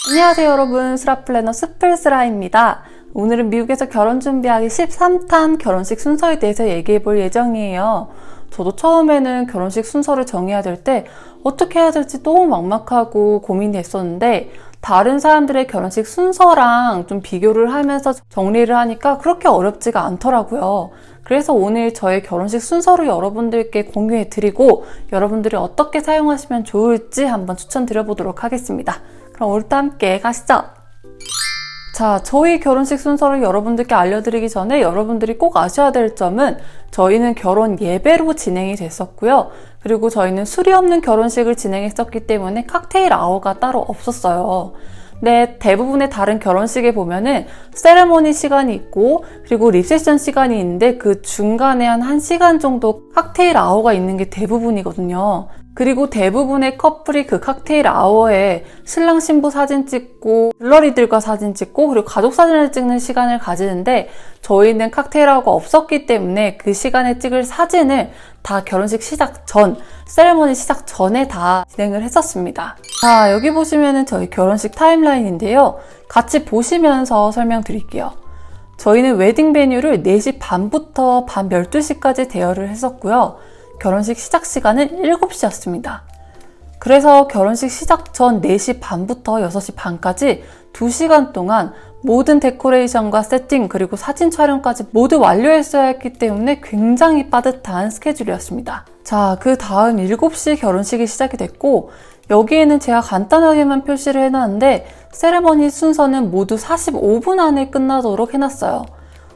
안녕하세요 여러분, 수라플래너 스플스라입니다. 오늘은 미국에서 결혼 준비하기 13탄 결혼식 순서에 대해서 얘기해 볼 예정이에요. 저도 처음에는 결혼식 순서를 정해야 될 때 어떻게 해야 될지 너무 막막하고 고민이 됐었는데 다른 사람들의 결혼식 순서랑 좀 비교를 하면서 정리를 하니까 그렇게 어렵지가 않더라고요. 그래서 오늘 저의 결혼식 순서를 여러분들께 공유해 드리고 여러분들이 어떻게 사용하시면 좋을지 한번 추천드려 보도록 하겠습니다. 그럼 오늘도 함께 가시죠. 자, 저희 결혼식 순서를 여러분들께 알려드리기 전에 여러분들이 꼭 아셔야 될 점은 저희는 결혼 예배로 진행이 됐었고요. 그리고 저희는 술이 없는 결혼식을 진행했었기 때문에 칵테일 아워가 따로 없었어요. 네, 대부분의 다른 결혼식에 보면은 세레모니 시간이 있고 그리고 리셉션 시간이 있는데 그 중간에 한 1시간 정도 칵테일 아워가 있는 게 대부분이거든요. 그리고 대부분의 커플이 그 칵테일 아워에 신랑 신부 사진 찍고 블러리들과 사진 찍고 그리고 가족 사진을 찍는 시간을 가지는데 저희는 칵테일 아워가 없었기 때문에 그 시간에 찍을 사진을 다 결혼식 시작 전, 세레머니 시작 전에 다 진행을 했었습니다. 자, 여기 보시면은 저희 결혼식 타임라인인데요. 같이 보시면서 설명드릴게요. 저희는 웨딩 베뉴를 4시 반부터 밤 12시까지 대여를 했었고요. 결혼식 시작 시간은 7시였습니다. 그래서 결혼식 시작 전 4시 반부터 6시 반까지 2시간 동안 모든 데코레이션과 세팅 그리고 사진 촬영까지 모두 완료했어야 했기 때문에 굉장히 빠듯한 스케줄이었습니다. 자, 그 다음 7시 결혼식이 시작이 됐고 여기에는 제가 간단하게만 표시를 해놨는데 세레머니 순서는 모두 45분 안에 끝나도록 해놨어요.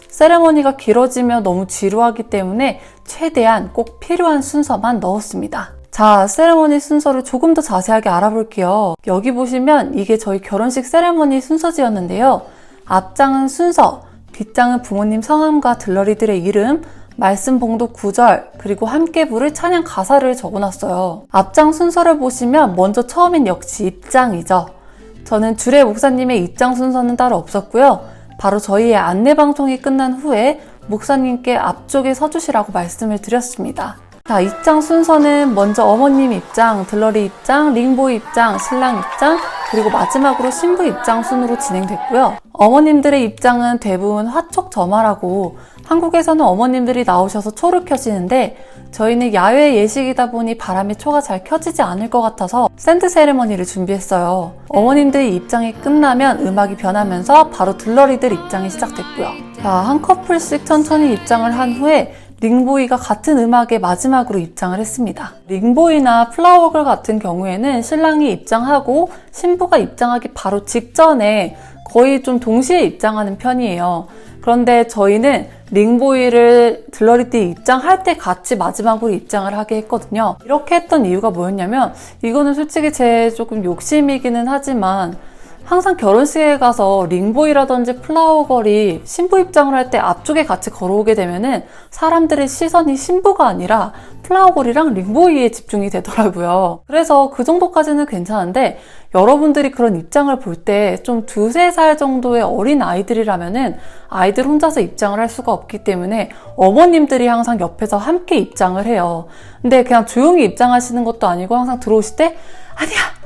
세레머니가 길어지면 너무 지루하기 때문에 최대한 꼭 필요한 순서만 넣었습니다. 자, 세레머니 순서를 조금 더 자세하게 알아볼게요. 여기 보시면 이게 저희 결혼식 세레머니 순서지였는데요. 앞장은 순서, 뒷장은 부모님 성함과 들러리들의 이름, 말씀 봉독 구절, 그리고 함께 부를 찬양 가사를 적어놨어요. 앞장 순서를 보시면 먼저 처음엔 역시 입장이죠. 저는 주례 목사님의 입장 순서는 따로 없었고요. 바로 저희의 안내 방송이 끝난 후에 목사님께 앞쪽에 서주시라고 말씀을 드렸습니다. 자, 입장 순서는 먼저 어머님 입장, 들러리 입장, 링보이 입장, 신랑 입장, 그리고 마지막으로 신부 입장 순으로 진행됐고요. 어머님들의 입장은 대부분 화촉점화라고 한국에서는 어머님들이 나오셔서 초를 켜시는데 저희는 야외 예식이다 보니 바람에 초가 잘 켜지지 않을 것 같아서 샌드 세레머니를 준비했어요. 어머님들의 입장이 끝나면 음악이 변하면서 바로 들러리들 입장이 시작됐고요. 자, 한 커플씩 천천히 입장을 한 후에 링보이가 같은 음악의 마지막으로 입장을 했습니다. 링보이나 플라워걸 같은 경우에는 신랑이 입장하고 신부가 입장하기 바로 직전에 거의 좀 동시에 입장하는 편이에요. 그런데 저희는 링보이를 들러리띠 입장할 때 같이 마지막으로 입장을 하게 했거든요. 이렇게 했던 이유가 뭐였냐면 이거는 솔직히 제 조금 욕심이기는 하지만 항상 결혼식에 가서 링보이라든지 플라워걸이 신부 입장을 할 때 앞쪽에 같이 걸어오게 되면은 사람들의 시선이 신부가 아니라 플라워걸이랑 링보이에 집중이 되더라고요. 그래서 그 정도까지는 괜찮은데 여러분들이 그런 입장을 볼 때 좀 2-3살 정도의 어린 아이들이라면은 아이들 혼자서 입장을 할 수가 없기 때문에 어머님들이 항상 옆에서 함께 입장을 해요. 근데 그냥 조용히 입장하시는 것도 아니고 항상 들어오실 때 아니야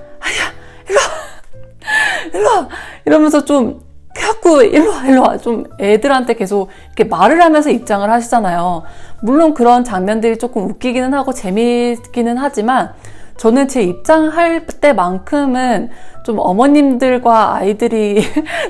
일로 와 이러면서 좀 자꾸 일로 와 좀 애들한테 계속 이렇게 말을 하면서 입장을 하시잖아요. 물론 그런 장면들이 조금 웃기기는 하고 재미있기는 하지만 저는 제 입장할 때만큼은 좀 어머님들과 아이들이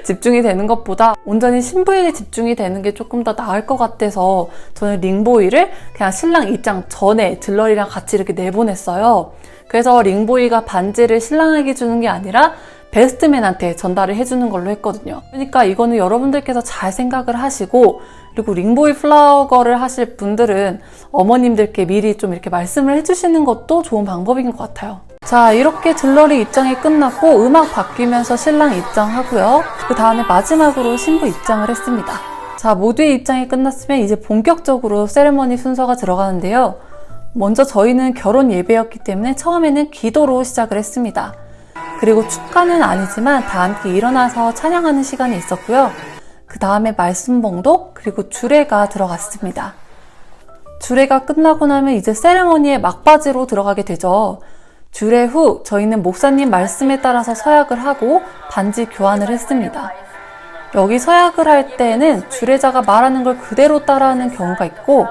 집중이 되는 것보다 온전히 신부에게 집중이 되는 게 조금 더 나을 것 같아서 저는 링보이를 그냥 신랑 입장 전에 들러리랑 같이 이렇게 내보냈어요. 그래서 링보이가 반지를 신랑에게 주는 게 아니라 베스트맨한테 전달을 해주는 걸로 했거든요. 그러니까 이거는 여러분들께서 잘 생각을 하시고 그리고 링보이 플라워걸을 하실 분들은 어머님들께 미리 좀 이렇게 말씀을 해주시는 것도 좋은 방법인 것 같아요. 자, 이렇게 들러리 입장이 끝났고 음악 바뀌면서 신랑 입장하고요. 그 다음에 마지막으로 신부 입장을 했습니다. 자, 모두의 입장이 끝났으면 이제 본격적으로 세레머니 순서가 들어가는데요. 먼저 저희는 결혼 예배였기 때문에 처음에는 기도로 시작을 했습니다. 그리고 축가는 아니지만 다 함께 일어나서 찬양하는 시간이 있었고요. 그 다음에 말씀 봉독 그리고 주례가 들어갔습니다. 주례가 끝나고 나면 이제 세레머니의 막바지로 들어가게 되죠. 주례 후 저희는 목사님 말씀에 따라서 서약을 하고 반지 교환을 했습니다. 여기 서약을 할 때는 주례자가 말하는 걸 그대로 따라하는 경우가 있고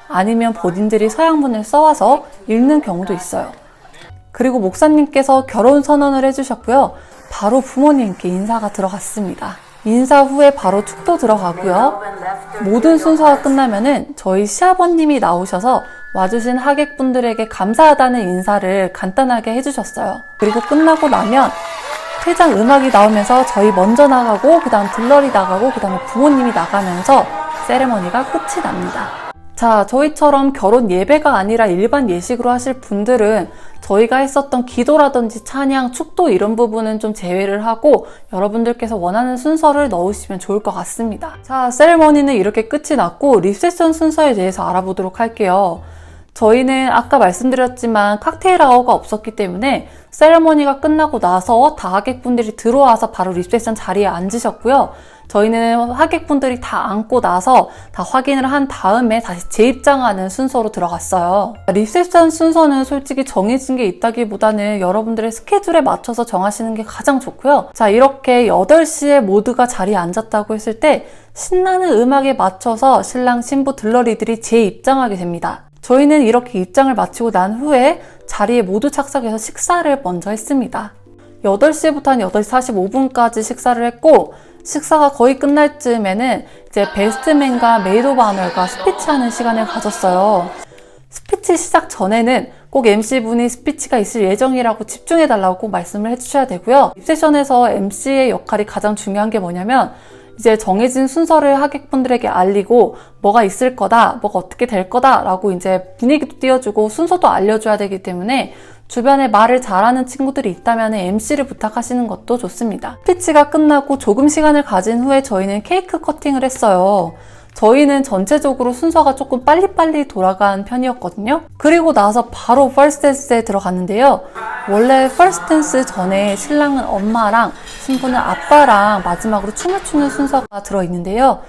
아니면 본인들이 서약문을 써와서 읽는 경우도 있어요. 그리고 목사님께서 결혼 선언을 해주셨고요. 바로 부모님께 인사가 들어갔습니다. 인사 후에 바로 축도 들어가고요. 모든 순서가 끝나면은 저희 시아버님이 나오셔서 와주신 하객분들에게 감사하다는 인사를 간단하게 해주셨어요. 그리고 끝나고 나면 퇴장 음악이 나오면서 저희 먼저 나가고 그 다음 들러리 나가고 그 다음에 부모님이 나가면서 세레머니가 끝이 납니다. 자, 저희처럼 결혼 예배가 아니라 일반 예식으로 하실 분들은 저희가 했었던 기도라든지 찬양, 축도 이런 부분은 좀 제외를 하고 여러분들께서 원하는 순서를 넣으시면 좋을 것 같습니다. 자, 세레머니는 이렇게 끝이 났고 리셉션 순서에 대해서 알아보도록 할게요. 저희는 아까 말씀드렸지만 칵테일 아워가 없었기 때문에 세레머니가 끝나고 나서 다 하객분들이 들어와서 바로 리셉션 자리에 앉으셨고요. 저희는 하객분들이 다 앉고 나서 다 확인을 한 다음에 다시 재입장하는 순서로 들어갔어요. 리셉션 순서는 솔직히 정해진 게 있다기보다는 여러분들의 스케줄에 맞춰서 정하시는 게 가장 좋고요. 자, 이렇게 8시에 모두가 자리에 앉았다고 했을 때 신나는 음악에 맞춰서 신랑 신부 들러리들이 재입장하게 됩니다. 저희는 이렇게 입장을 마치고 난 후에 자리에 모두 착석해서 식사를 먼저 했습니다. 8시부터 한 8시 45분까지 식사를 했고 식사가 거의 끝날 즈음에는 이제 베스트맨과 메이드 오브 오너가 스피치하는 시간을 가졌어요. 스피치 시작 전에는 꼭 MC분이 스피치가 있을 예정이라고 집중해달라고 꼭 말씀을 해주셔야 되고요. 입세션에서 MC의 역할이 가장 중요한 게 뭐냐면 이제 정해진 순서를 하객분들에게 알리고 뭐가 있을 거다, 뭐가 어떻게 될 거다 라고 이제 분위기도 띄워주고 순서도 알려줘야 되기 때문에 주변에 말을 잘하는 친구들이 있다면 MC를 부탁하시는 것도 좋습니다. 스피치가 끝나고 조금 시간을 가진 후에 저희는 케이크 커팅을 했어요. 저희는 전체적으로 순서가 조금 빨리빨리 돌아간 편이었거든요. 그리고 나서 바로 퍼스트 댄스에 들어갔는데요. 원래 퍼스트 댄스 전에 신랑은 엄마랑 신부는 아빠랑 마지막으로 춤을 추는 순서가 들어있는데요.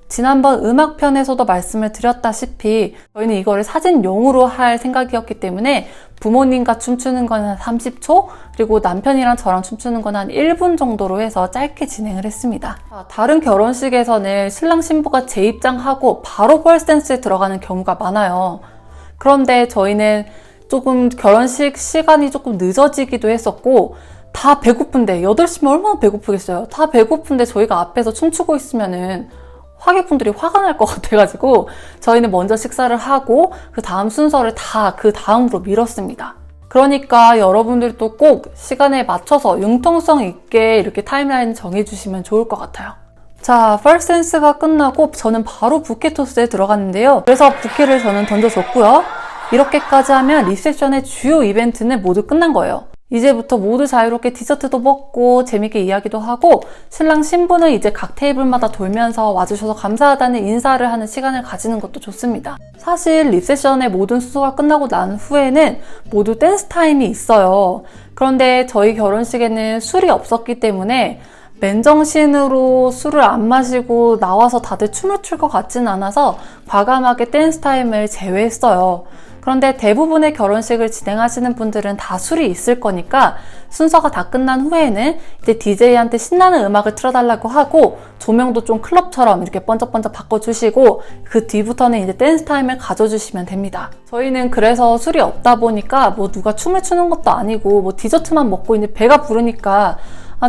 지난번 음악편에서도 말씀을 드렸다시피 저희는 이거를 사진용으로 할 생각이었기 때문에 부모님과 춤추는 건 한 30초 그리고 남편이랑 저랑 춤추는 건 한 1분 정도로 해서 짧게 진행을 했습니다. 다른 결혼식에서는 신랑 신부가 재입장하고 바로 펄스 댄스에 들어가는 경우가 많아요. 그런데 저희는 조금 결혼식 시간이 조금 늦어지기도 했었고 다 배고픈데 8시면 얼마나 배고프겠어요. 다 배고픈데 저희가 앞에서 춤추고 있으면은 하객분들이 화가 날 것 같아가지고 저희는 먼저 식사를 하고 그 다음 순서를 다 그 다음으로 미뤘습니다. 그러니까 여러분들도 꼭 시간에 맞춰서 융통성 있게 이렇게 타임라인을 정해주시면 좋을 것 같아요. 자, 퍼스트 댄스가 끝나고 저는 바로 부케 토스에 들어갔는데요. 그래서 부케를 저는 던져줬고요. 이렇게까지 하면 리셉션의 주요 이벤트는 모두 끝난 거예요. 이제부터 모두 자유롭게 디저트도 먹고 재밌게 이야기도 하고 신랑 신부는 이제 각 테이블마다 돌면서 와주셔서 감사하다는 인사를 하는 시간을 가지는 것도 좋습니다. 사실 리셉션의 모든 순서가 끝나고 난 후에는 모두 댄스 타임이 있어요. 그런데 저희 결혼식에는 술이 없었기 때문에 맨정신으로 술을 안 마시고 나와서 다들 춤을 출 것 같지는 않아서 과감하게 댄스 타임을 제외했어요. 그런데 대부분의 결혼식을 진행하시는 분들은 다 술이 있을 거니까 순서가 다 끝난 후에는 이제 DJ한테 신나는 음악을 틀어달라고 하고 조명도 좀 클럽처럼 이렇게 번쩍번쩍 바꿔주시고 그 뒤부터는 이제 댄스 타임을 가져주시면 됩니다. 저희는 그래서 술이 없다 보니까 뭐 누가 춤을 추는 것도 아니고 뭐 디저트만 먹고 이제 배가 부르니까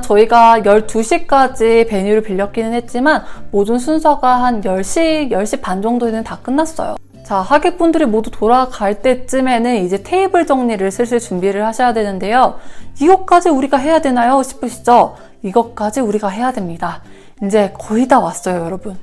저희가 12시까지 베뉴를 빌렸기는 했지만 모든 순서가 한 10시, 10시 반 정도에는 다 끝났어요. 자, 하객분들이 모두 돌아갈 때쯤에는 이제 테이블 정리를 슬슬 준비를 하셔야 되는데요. 이것까지 우리가 해야 되나요? 싶으시죠? 이것까지 우리가 해야 됩니다. 이제 거의 다 왔어요, 여러분.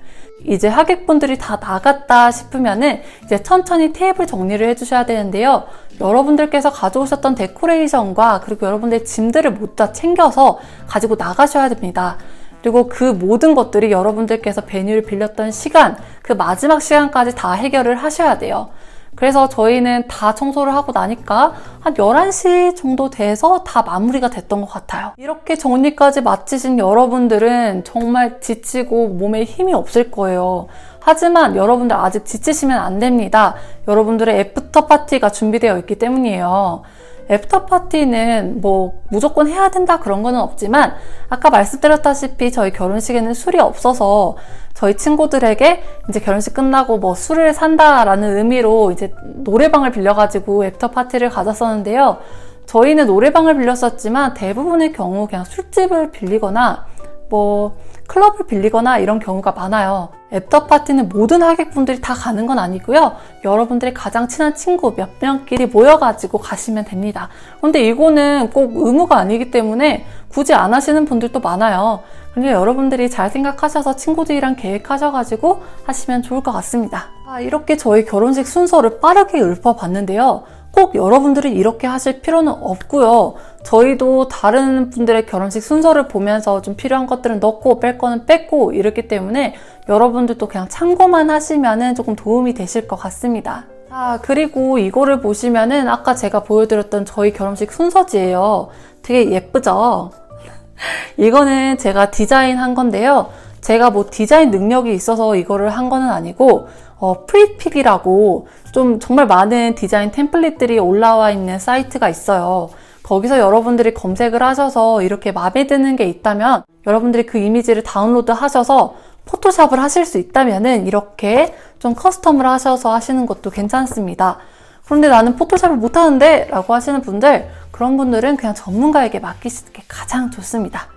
이제 하객분들이 다 나갔다 싶으면은 이제 천천히 테이블 정리를 해주셔야 되는데요. 여러분들께서 가져오셨던 데코레이션과 그리고 여러분들의 짐들을 모두 다 챙겨서 가지고 나가셔야 됩니다. 그리고 그 모든 것들이 여러분들께서 베뉴를 빌렸던 시간, 그 마지막 시간까지 다 해결을 하셔야 돼요. 그래서 저희는 다 청소를 하고 나니까 한 11시 정도 돼서 다 마무리가 됐던 것 같아요. 이렇게 정리까지 마치신 여러분들은 정말 지치고 몸에 힘이 없을 거예요. 하지만 여러분들 아직 지치시면 안 됩니다. 여러분들의 애프터 파티가 준비되어 있기 때문이에요. 애프터 파티는 뭐 무조건 해야 된다 그런 거는 없지만 아까 말씀드렸다시피 저희 결혼식에는 술이 없어서 저희 친구들에게 이제 결혼식 끝나고 뭐 술을 산다라는 의미로 이제 노래방을 빌려가지고 애프터 파티를 가졌었는데요. 저희는 노래방을 빌렸었지만 대부분의 경우 그냥 술집을 빌리거나 뭐 클럽을 빌리거나 이런 경우가 많아요. 애프터 파티는 모든 하객분들이 다 가는 건 아니고요. 여러분들의 가장 친한 친구 몇 명끼리 모여가지고 가시면 됩니다. 근데 이거는 꼭 의무가 아니기 때문에 굳이 안 하시는 분들도 많아요. 그러니까 여러분들이 잘 생각하셔서 친구들이랑 계획하셔가지고 하시면 좋을 것 같습니다. 이렇게 저희 결혼식 순서를 빠르게 읊어봤는데요. 꼭 여러분들이 이렇게 하실 필요는 없고요. 저희도 다른 분들의 결혼식 순서를 보면서 좀 필요한 것들은 넣고 뺄 거는 뺐고 이렇기 때문에 여러분들도 그냥 참고만 하시면은 조금 도움이 되실 것 같습니다. 자, 그리고 이거를 보시면은 아까 제가 보여드렸던 저희 결혼식 순서지예요. 되게 예쁘죠? 이거는 제가 디자인한 건데요. 제가 뭐 디자인 능력이 있어서 이거를 한 거는 아니고 프리픽이라고 좀 정말 많은 디자인 템플릿들이 올라와 있는 사이트가 있어요. 거기서 여러분들이 검색을 하셔서 이렇게 마음에 드는 게 있다면 여러분들이 그 이미지를 다운로드 하셔서 포토샵을 하실 수 있다면은 이렇게 좀 커스텀을 하셔서 하시는 것도 괜찮습니다. 그런데 나는 포토샵을 못하는데 라고 하시는 분들, 그런 분들은 그냥 전문가에게 맡기시는 게 가장 좋습니다.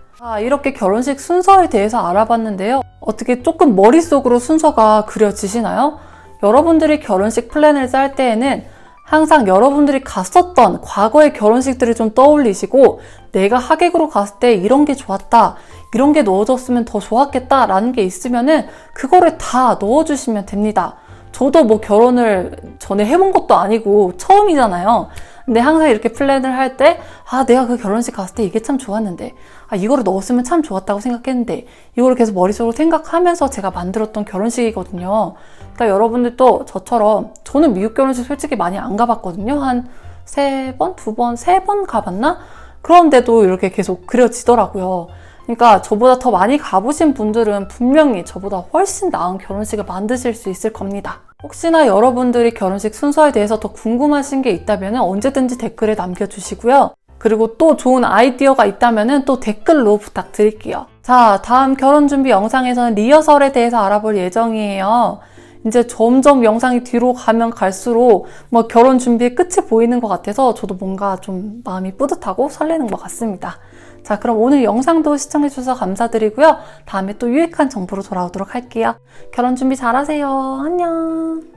이렇게 결혼식 순서에 대해서 알아봤는데요. 어떻게 조금 머릿속으로 순서가 그려지시나요? 여러분들이 결혼식 플랜을 짤 때에는 항상 여러분들이 갔었던 과거의 결혼식들을 좀 떠올리시고 내가 하객으로 갔을 때 이런 게 좋았다, 이런 게 넣어줬으면 더 좋았겠다 라는 게 있으면은 그거를 다 넣어주시면 됩니다. 저도 뭐 결혼을 전에 해본 것도 아니고 처음이잖아요. 근데 항상 이렇게 플랜을 할 때 내가 그 결혼식 갔을 때 이게 참 좋았는데 이거를 넣었으면 참 좋았다고 생각했는데 이거를 계속 머릿속으로 생각하면서 제가 만들었던 결혼식이거든요. 그러니까 여러분들도 저처럼, 저는 미국 결혼식 솔직히 많이 안 가봤거든요. 한 3번, 2번, 3번 가봤나? 그런데도 이렇게 계속 그려지더라고요. 그러니까 저보다 더 많이 가보신 분들은 분명히 저보다 훨씬 나은 결혼식을 만드실 수 있을 겁니다. 혹시나 여러분들이 결혼식 순서에 대해서 더 궁금하신 게 있다면 언제든지 댓글에 남겨주시고요. 그리고 또 좋은 아이디어가 있다면 또 댓글로 부탁드릴게요. 자, 다음 결혼 준비 영상에서는 리허설에 대해서 알아볼 예정이에요. 이제 점점 영상이 뒤로 가면 갈수록 뭐 결혼 준비의 끝이 보이는 것 같아서 저도 뭔가 좀 마음이 뿌듯하고 설레는 것 같습니다. 자, 그럼 오늘 영상도 시청해주셔서 감사드리고요. 다음에 또 유익한 정보로 돌아오도록 할게요. 결혼 준비 잘하세요. 안녕.